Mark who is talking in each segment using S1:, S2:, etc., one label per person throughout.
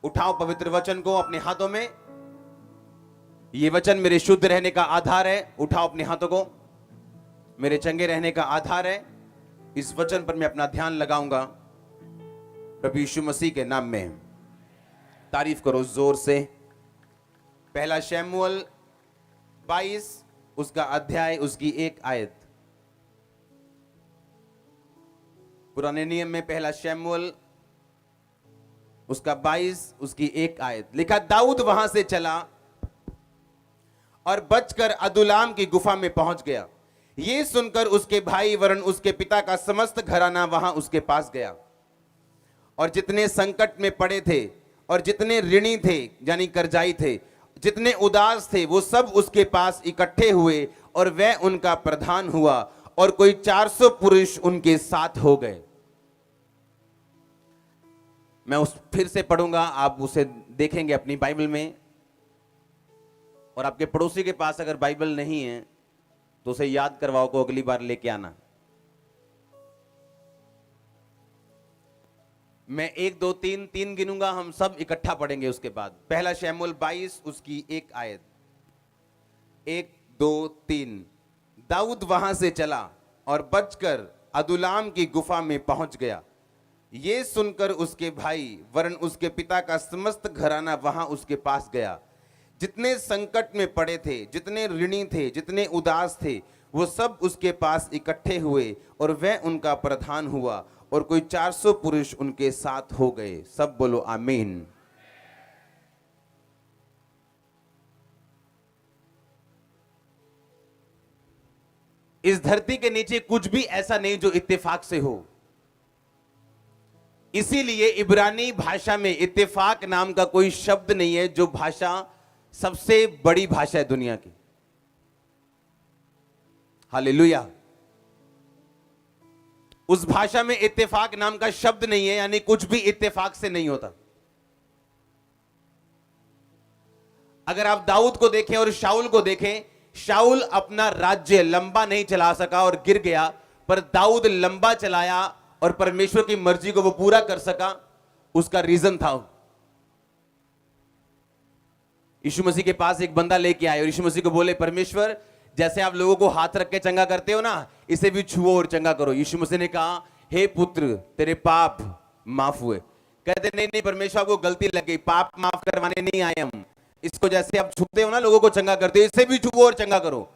S1: उठाओ पवित्र वचन को अपने हाथों में। ये वचन मेरे शुद्ध रहने का आधार है। उठाओ अपने हाथों को, मेरे चंगे रहने का आधार है। इस वचन पर मैं अपना ध्यान लगाऊंगा प्रभु यीशु मसीह के नाम में। तारीफ करो जोर से। पहला शमूएल 22 उसका अध्याय, उसकी 1 आयत। पुराने नियम में पहला शमूएल उसका 22 उसकी 1 आयत लिखा, दाऊद वहां से चला और बचकर अदुल्लाम की गुफा में पहुंच गया। ये सुनकर उसके भाई वरन उसके पिता का समस्त घराना वहां उसके पास गया, और जितने संकट में पड़े थे और जितने ऋणी थे यानी कर्जाई थे, जितने उदास थे, वो सब उसके पास इकट्ठे हुए और वह उनका प्रधान हुआ, और कोई 400 पुरुष उनके साथ हो गए। मैं उस फिर से पढ़ूंगा, आप उसे देखेंगे अपनी बाइबल में। और आपके पड़ोसी के पास अगर बाइबल नहीं है तो उसे याद करवाओ को अगली बार लेके आना। मैं 1 2 3 गिनूंगा, हम सब इकट्ठा पढ़ेंगे उसके बाद। पहला शमूएल 22 उसकी 1 आयत। 1 2 3। दाऊद वहां से चला और बचकर अदुल्लाम की गुफा में पहुंच गया। ये सुनकर उसके भाई वरन उसके पिता का समस्त घराना वहां उसके पास गया। जितने संकट में पड़े थे, जितने ऋणी थे, जितने उदास थे, वो सब उसके पास इकट्ठे हुए और वह उनका प्रधान हुआ, और कोई 400 पुरुष उनके साथ हो गए। सब बोलो आमीन। इस धरती के नीचे कुछ भी ऐसा नहीं जो इत्तेफाक से हो। इसीलिए इब्रानी भाषा में इत्तेफाक नाम का कोई शब्द नहीं है, जो भाषा सबसे बड़ी भाषा है दुनिया की। हालेलुया। उस भाषा में इत्तेफाक नाम का शब्द नहीं है, यानी कुछ भी इत्तेफाक से नहीं होता। अगर आप दाऊद को देखें और शाऊल को देखें, शाऊल अपना राज्य लंबा नहीं चला सका और गिर गया, पर दाऊद लंबा चलाया और परमेश्वर की मर्जी को वो पूरा कर सका। उसका रीजन था, यीशु मसीह के पास एक बंदा लेके आए और यीशु मसीह को बोले, परमेश्वर जैसे आप लोगों को हाथ रख के चंगा करते हो ना, इसे भी छुओ और चंगा करो। यीशु मसीह ने कहा, हे पुत्र, तेरे पाप माफ हुए। कहते नहीं नहीं परमेश्वर, को गलती लग गई, पाप माफ करवाने नहीं आए हम। इसको जैसे आप छूते हो ना, लोगों को चंगा करते हो, इसे भी छुओ और चंगा करो।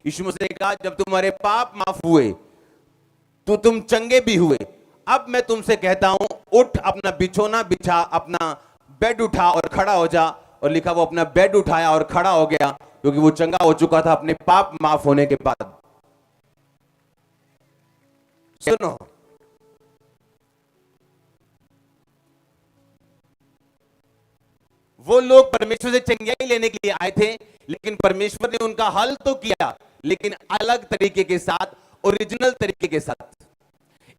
S1: यीशु मसीह ने कहा, जब तुम्हारे पाप माफ हुए तो तुम चंगे भी हुए। अब मैं तुमसे कहता हूं, उठ, अपना बिछोना बिछा, अपना बेड उठा और खड़ा हो जा। और लिखा, वो अपना बेड उठाया और खड़ा हो गया, क्योंकि वो चंगा हो चुका था अपने पाप माफ होने के बाद। सुनो, वो लोग परमेश्वर से चंगाई लेने के लिए आए थे, लेकिन परमेश्वर ने उनका हल तो किया, लेकिन अलग तरीके के साथ, ओरिजिनल तरीके के साथ।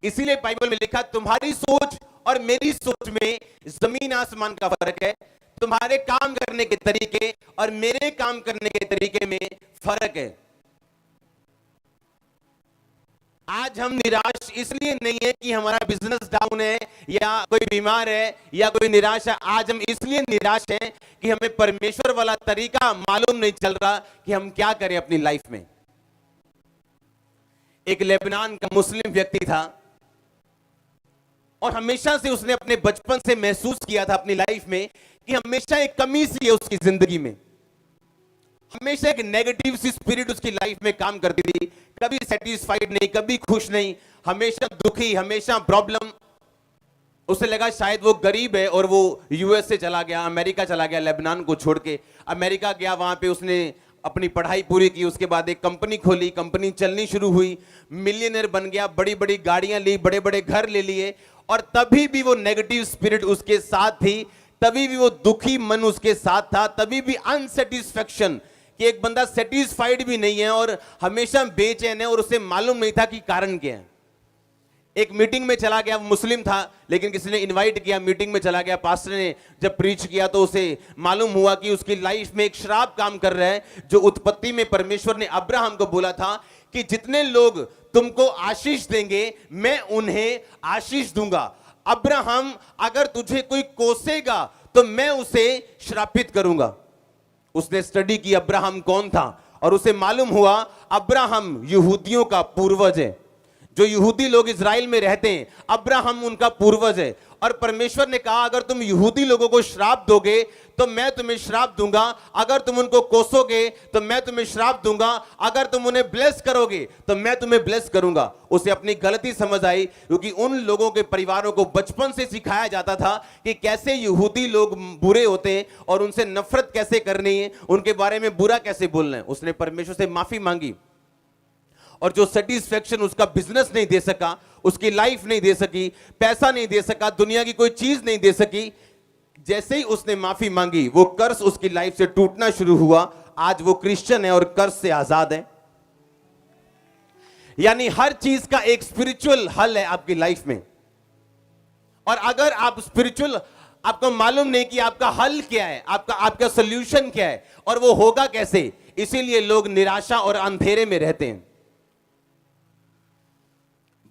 S1: इसीलिए बाइबल में लिखा, तुम्हारी सोच और मेरी सोच में जमीन आसमान का फर्क है। तुम्हारे काम करने के तरीके और मेरे काम करने के तरीके में फर्क है। आज हम निराश इसलिए नहीं है कि हमारा बिजनेस डाउन है या कोई बीमार है या कोई निराश है। आज हम इसलिए निराश हैं कि हमें परमेश्वर वाला तरीका मालूम नहीं चल रहा कि हम क्या करें अपनी लाइफ में। एक लेबनान का मुस्लिम व्यक्ति था, और हमेशा से उसने अपने बचपन से महसूस किया था अपनी लाइफ में कि हमेशा एक कमी सी है उसकी जिंदगी में। हमेशा एक नेगेटिव सी स्पिरिट उसकी लाइफ में काम करती थी। कभी सेटिस्फाइड नहीं, कभी खुश नहीं, हमेशा दुखी, हमेशा प्रॉब्लम। उसे लगा शायद वो गरीब है और वो यूएस से चला गया, अमेरिका चला गया, लेबनान को छोड़ के अमेरिका गया। वहां पे उसने अपनी पढ़ाई पूरी की, उसके बाद एक कंपनी खोली, कंपनी चलनी शुरू हुई, मिलियनर बन गया, बड़ी बड़ी गाड़ियां ली, बड़े बड़े घर ले लिए। और तभी भी वो नेगेटिव स्पिरिट उसके साथ थी, तभी भी वो दुखी मन उसके साथ था, तभी भी अनसेटिस्फैक्शन, कि एक बंदा सेटिस्फाइड भी नहीं है और हमेशा बेचैन है, और उसे मालूम नहीं था कि कारण क्या है। एक मीटिंग में चला गया, मुस्लिम था लेकिन किसी ने इनवाइट किया, मीटिंग में चला गया। पास्टर ने जब प्रीच किया तो उसे मालूम हुआ कि उसकी लाइफ में एक श्राप काम कर रहा है, जो उत्पत्ति में परमेश्वर ने अब्राहम को बोला था कि जितने लोग तुमको आशीष देंगे मैं उन्हें आशीष दूंगा। अब्राहम, अगर तुझे कोई कोसेगा तो मैं उसे श्रापित करूंगा। उसने स्टडी की अब्राहम कौन था और उसे मालूम हुआ अब्राहम यहूदियों का पूर्वज है। जो यहूदी लोग इज़राइल में रहते हैं, अब्राहम उनका पूर्वज है। और परमेश्वर ने कहा अगर तुम यहूदी लोगों को श्राप दोगे तो मैं तुम्हें श्राप दूंगा, अगर तुम उनको कोसोगे तो मैं तुम्हें श्राप दूंगा, अगर तुम उन्हें ब्लेस करोगे तो मैं तुम्हें ब्लेस करूंगा। उसे अपनी गलती समझ आई, क्योंकि उन लोगों के परिवारों को बचपन से सिखाया जाता था कि कैसे यहूदी लोग बुरे होते हैं और उनसे नफरत कैसे करनी है, उनके बारे में बुरा कैसे बोलना है। उसने परमेश्वर से माफी मांगी और जो सेटिस्फेक्शन उसका बिजनेस नहीं दे सका, उसकी लाइफ नहीं दे सकी, पैसा नहीं दे सका, दुनिया की कोई चीज नहीं दे सकी, जैसे ही उसने माफी मांगी वो कर्ज उसकी लाइफ से टूटना शुरू हुआ। आज वो क्रिश्चियन है और कर्ज से आजाद है। यानी हर चीज का एक स्पिरिचुअल हल है आपकी लाइफ में। और अगर आप स्पिरिचुअल, आपको मालूम नहीं कि आपका हल क्या है, आपका सोल्यूशन क्या है और वो होगा कैसे, इसीलिए लोग निराशा और अंधेरे में रहते हैं।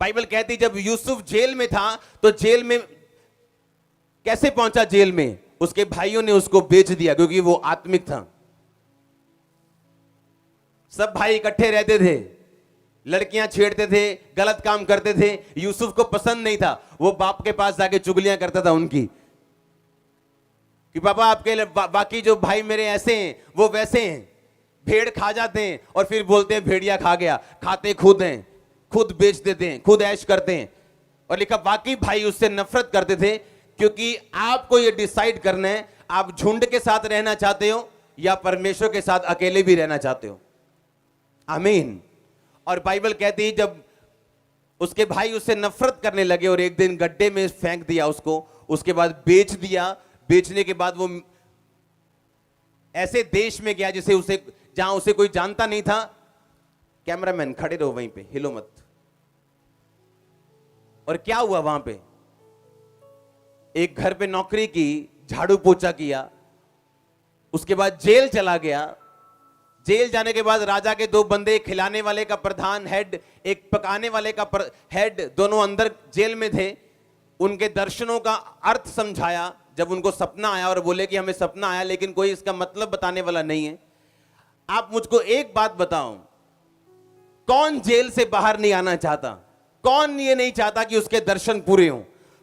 S1: बाइबल कहती जब यूसुफ जेल में था तो जेल में कैसे पहुंचा, जेल में उसके भाइयों ने उसको बेच दिया क्योंकि वो आत्मिक था। सब भाई इकट्ठे रहते थे, लड़कियां छेड़ते थे, गलत काम करते थे। यूसुफ को पसंद नहीं था, वो बाप के पास जाके चुगलियां करता था उनकी कि पापा आपके बाकी जो भाई मेरे ऐसे हैं वो वैसे हैं, भेड़ खा जाते हैं और फिर बोलते हैं भेड़िया खा गया, खाते खुद हैं, खुद बेच देते हैं, खुद ऐश करते हैं। और लिखा बाकी भाई उससे नफरत करते थे। क्योंकि आपको यह डिसाइड करना है आप झुंड के साथ रहना चाहते हो या परमेश्वर के साथ अकेले भी रहना चाहते हो। आमीन। और बाइबल कहती है जब उसके भाई उससे नफरत करने लगे और एक दिन गड्ढे में फेंक दिया उसको, उसके बाद बेच दिया। बेचने के बाद वो ऐसे देश में गया जिसे उसे, जहां उसे कोई जानता नहीं था। कैमरामैन खड़े रहो वहीं पे, हिलो मत। और क्या हुआ वहां पे, एक घर पे नौकरी की, झाड़ू पोछा किया, उसके बाद जेल चला गया। जेल जाने के बाद राजा के दो बंदे, खिलाने वाले का प्रधान हेड, एक पकाने वाले का हेड, दोनों अंदर जेल में थे। उनके दर्शनों का अर्थ समझाया। जब उनको सपना आया और बोले कि हमें सपना आया लेकिन कोई इसका मतलब बताने वाला नहीं है। आप मुझको एक बात बताओ, कौन जेल से बाहर नहीं आना चाहता? कौन ये नहीं चाहता कि उसके दर्शन पूरे हों?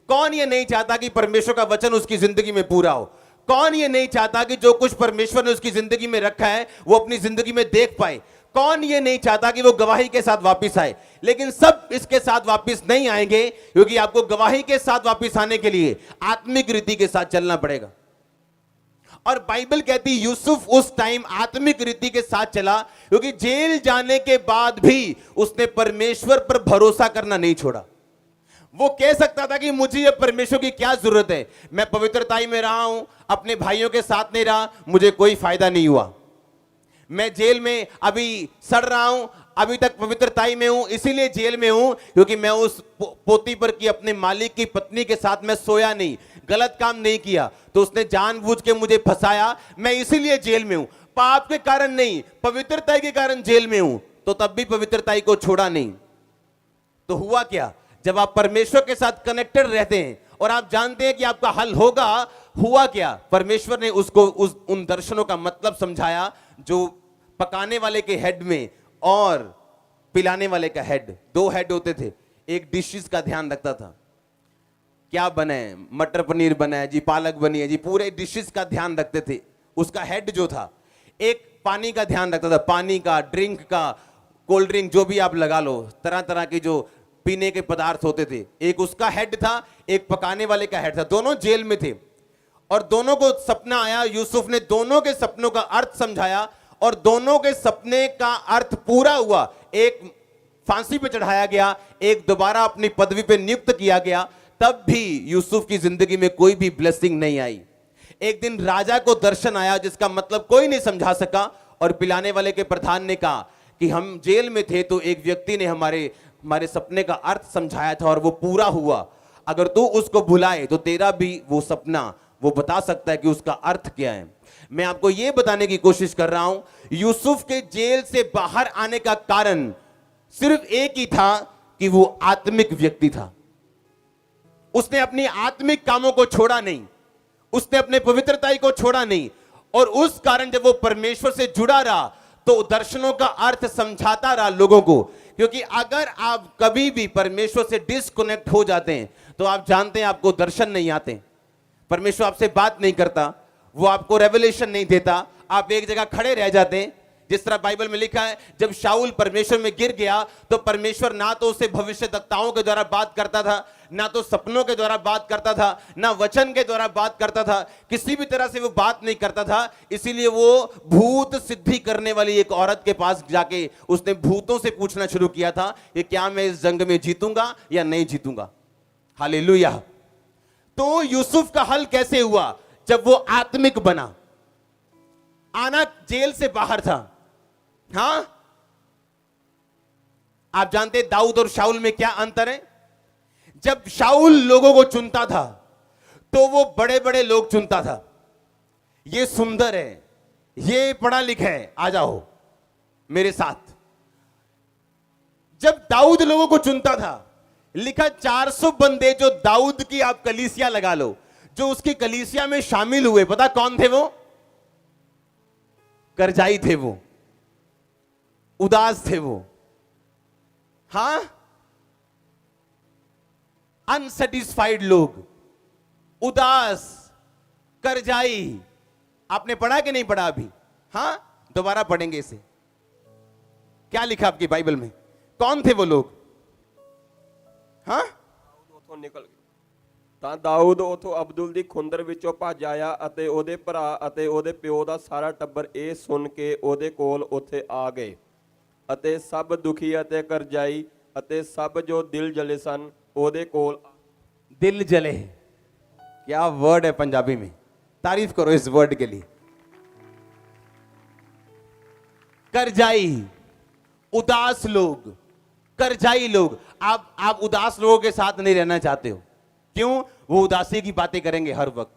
S1: कौन ये नहीं चाहता कि परमेश्वर का वचन उसकी जिंदगी में पूरा हो? कौन ये नहीं चाहता कि जो कुछ परमेश्वर ने उसकी जिंदगी में रखा है वो अपनी जिंदगी में देख पाए? कौन ये नहीं चाहता कि वो गवाही के साथ वापस आए? लेकिन सब इसके साथ वापस नहीं आएंगे, क्योंकि आपको गवाही के साथ वापस आने के लिए आत्मिक रीति के साथ चलना पड़ेगा। और बाइबल कहती यूसुफ उस टाइम आत्मिक रीति के साथ चला, क्योंकि जेल जाने के बाद भी उसने परमेश्वर पर भरोसा करना नहीं छोड़ा। वो कह सकता था कि मुझे ये परमेश्वर की क्या जरूरत है, मैं पवित्रताई में रहा हूं, अपने भाइयों के साथ नहीं रहा, मुझे कोई फायदा नहीं हुआ। मैं जेल में अभी सड़ रहा हूं, अभी तक पवित्रताई में हूं, इसीलिए जेल में हूं क्योंकि मैं उस पोती पर की अपने मालिक की पत्नी के साथ मैं सोया नहीं, गलत काम नहीं किया, तो उसने जानबूझ के मुझे फंसाया, मैं इसीलिए जेल में हूं। पाप के कारण नहीं, पवित्रताई के कारण जेल में हूं। तो तब भी पवित्रताई को छोड़ा नहीं। तो हुआ क्या, जब आप परमेश्वर के साथ कनेक्टेड रहते हैं और आप जानते हैं कि आपका हल होगा, हुआ क्या, परमेश्वर ने उसको उन दर्शनों का मतलब समझाया। जो पकाने वाले के हेड में और पिलाने वाले का हेड, दो हेड होते थे। एक डिशेस का ध्यान रखता था, क्या बना है, मटर पनीर बना है जी, पालक बनी है जी, पूरे डिशेस का ध्यान रखते थे। उसका हेड जो था, एक पानी का ध्यान रखता था, पानी का, ड्रिंक का, कोल्ड ड्रिंक जो भी आप लगा लो, तरह तरह के जो पीने के पदार्थ होते थे, एक उसका हेड था, एक पकाने वाले का हेड था। दोनों जेल में थे और दोनों को सपना आया। यूसुफ ने दोनों के सपनों का अर्थ समझाया और दोनों के सपने का अर्थ पूरा हुआ। एक फांसी पे चढ़ाया गया, एक दोबारा अपनी पदवी पे नियुक्त किया गया। तब भी यूसुफ की जिंदगी में कोई भी ब्लेसिंग नहीं आई। एक दिन राजा को दर्शन आया जिसका मतलब कोई नहीं समझा सका, और पिलाने वाले के प्रधान ने कहा कि हम जेल में थे तो एक व्यक्ति ने हमारे सपने का अर्थ समझाया था और वो पूरा हुआ। अगर तू उसको भुलाए तो तेरा भी वो सपना वो बता सकता है कि उसका अर्थ क्या है। मैं आपको यह बताने की कोशिश कर रहा हूं, यूसुफ के जेल से बाहर आने का कारण सिर्फ एक ही था कि वो आत्मिक व्यक्ति था। उसने अपनी आत्मिक कामों को छोड़ा नहीं, उसने अपने पवित्रता को छोड़ा नहीं, और उस कारण जब वो परमेश्वर से जुड़ा रहा तो दर्शनों का अर्थ समझाता रहा लोगों को। क्योंकि अगर आप कभी भी परमेश्वर से डिस्कनेक्ट हो जाते हैं तो आप जानते हैं आपको दर्शन नहीं आते, परमेश्वर आपसे बात नहीं करता, वो आपको रेवलेशन नहीं देता, आप एक जगह खड़े रह जाते हैं। जिस तरह बाइबल में लिखा है, जब शाऊल परमेश्वर में गिर गया तो परमेश्वर ना तो उसे भविष्यद्वक्ताओं के द्वारा बात करता था, ना तो सपनों के द्वारा बात करता था, ना वचन के द्वारा बात करता था, किसी भी तरह से वो बात नहीं करता था। इसीलिए वो भूत सिद्धि करने वाली एक औरत के पास जाके उसने भूतों से पूछना शुरू किया था कि क्या मैं इस जंग में जीतूंगा या नहीं जीतूंगा। हालेलुया। तो यूसुफ का हल कैसे हुआ? जब वो आत्मिक बना। आना जेल से बाहर था। हां, आप जानते हैं दाऊद और शाऊल में क्या अंतर है? जब शाऊल लोगों को चुनता था तो वो बड़े बड़े लोग चुनता था, ये सुंदर है, ये पढ़ा लिखा है, आ जाओ मेरे साथ। जब दाऊद लोगों को चुनता था, लिखा 400 बंदे जो दाऊद की आप कलीसिया लगा लो, जो उसकी कलीसिया में शामिल हुए, पता कौन थे वो? करजाई थे, वो उदास थे, वो हां, अनसेटिस्फाइड लोग, उदास, करजाई। आपने पढ़ा कि नहीं पढ़ा अभी? हां, दोबारा पढ़ेंगे इसे। क्या लिखा आपकी बाइबल में? कौन थे वो लोग? हां,
S2: ਉਥੋਂ ਨਿਕਲ ਤਾਂ ਦਾਊਦ ਉਥੋਂ ਅਬਦੁਲ ਦੀ ਖੁੰਦਰ ਵਿੱਚੋਂ ਭੱਜ ਆਇਆ ਅਤੇ ਉਹਦੇ ਭਰਾ ਅਤੇ ਉਹਦੇ ਪਿਓ ਦਾ ਸਾਰਾ ਟੱਬਰ ਇਹ ਸੁਣ ਕੇ ਉਹਦੇ ਕੋਲ ਉੱਥੇ ਆ ਗਏ ਅਤੇ ਸਭ ਦੁਖੀ ਅਤੇ ਕਰਜ਼ਾਈ ਅਤੇ ਸਭ ਜੋ ਦਿਲ ਜਲੇ ਸਨ ਉਹਦੇ ਕੋਲ।
S1: दिल जले, क्या वर्ड है पंजाबी में, तारीफ करो इस वर्ड के लिए। करजाई, उदास लोग, करजाई लोग। आप उदास लोगों के साथ नहीं रहना चाहते हो, क्यों? वो उदासी की बातें करेंगे हर वक्त।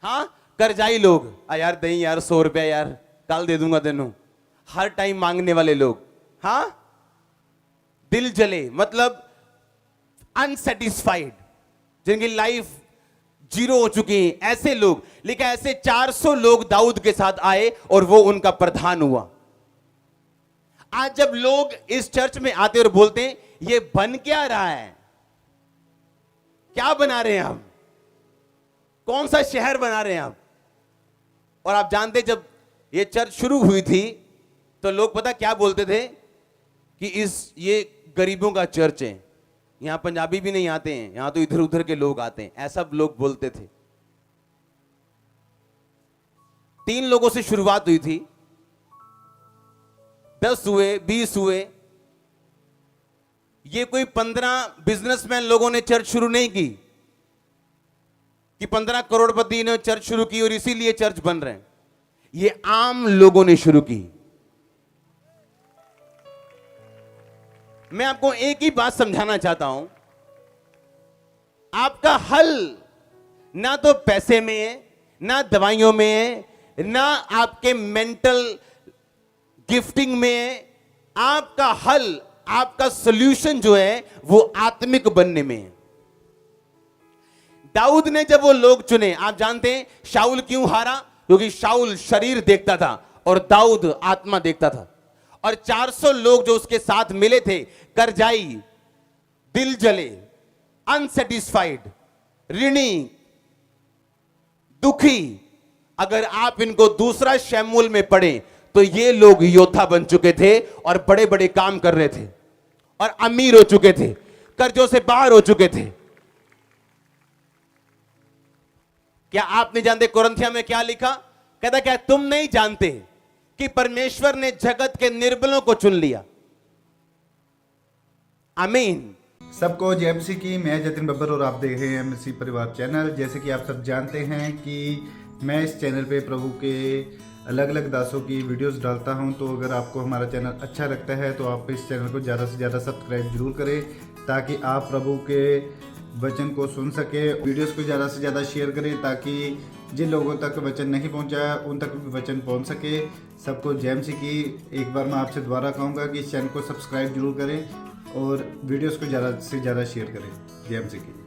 S1: हाँ, करजाई लोग, यार दही यार 100 रुपया यार कल दे दूंगा तेनू, हर टाइम मांगने वाले लोग। हाँ, दिल जले मतलब अनसेटिस्फाइड, जिनकी लाइफ जीरो हो चुकी है, ऐसे लोग। लेकिन ऐसे 400 लोग दाऊद के साथ आए और वो उनका प्रधान हुआ। आज जब लोग इस चर्च में आते और बोलते हैं ये बन क्या रहा है, क्या बना रहे हैं हम, कौन सा शहर बना रहे हैं आप? और आप जानते जब ये चर्च शुरू हुई थी तो लोग पता क्या बोलते थे कि ये गरीबों का चर्च है, यहां पंजाबी भी नहीं आते हैं, यहां तो इधर उधर के लोग आते हैं, ऐसा लोग बोलते थे। 3 लोगों से शुरुआत हुई थी, 10 हुए, 20 हुए। ये कोई 15 बिजनेसमैन लोगों ने चर्च शुरू नहीं की कि 15 करोड़पति ने चर्च शुरू की और इसीलिए चर्च बन रहे हैं। ये आम लोगों ने शुरू की। मैं आपको एक ही बात समझाना चाहता हूं, आपका हल ना तो पैसे में है, ना दवाइयों में है, ना आपके मेंटल गिफ्टिंग में है। आपका हल, आपका सॉल्यूशन जो है वो आत्मिक बनने में है। दाऊद ने जब वो लोग चुने, आप जानते हैं शाऊल क्यों हारा? क्योंकि शाऊल शरीर देखता था और दाऊद आत्मा देखता था। और 400 लोग जो उसके साथ मिले थे, करजाई, दिल जले, अनसेटिस्फाइड, ऋणी, दुखी, अगर आप इनको दूसरा शमूएल में पढ़ें तो ये लोग योद्धा बन चुके थे और बड़े बड़े काम कर रहे थे और अमीर हो चुके थे, कर्जों से बाहर हो चुके थे। क्या आप नहीं जानते कुरिन्थियों में क्या लिखा? कहता क्या तुम नहीं जानते कि परमेश्वर ने जगत के निर्बलों को चुन लिया? आमीन।
S3: सबको जय मसीह की। मैं जतिन बब्बर और आप देख रहे हैं मसीह परिवार चैनल। जैसे कि आप सब जानते हैं कि मैं इस चैनल पे प्रभु के अलग अलग दासों की वीडियोस डालता हूं, तो अगर आपको हमारा चैनल अच्छा लगता है तो आप इस चैनल को ज़्यादा से ज़्यादा सब्सक्राइब जरूर करें, ताकि आप प्रभु के वचन को सुन सके। वीडियोस को ज़्यादा से ज़्यादा शेयर करें ताकि जिन लोगों तक वचन नहीं पहुंचा उन तक भी वचन पहुंच सके। सबको जय मसीह की। एक बार मैं आपसे दोबारा कहूँगा कि इस चैनल को सब्सक्राइब जरूर करें और वीडियोस को ज़्यादा से ज़्यादा शेयर करें। जय मसीह की।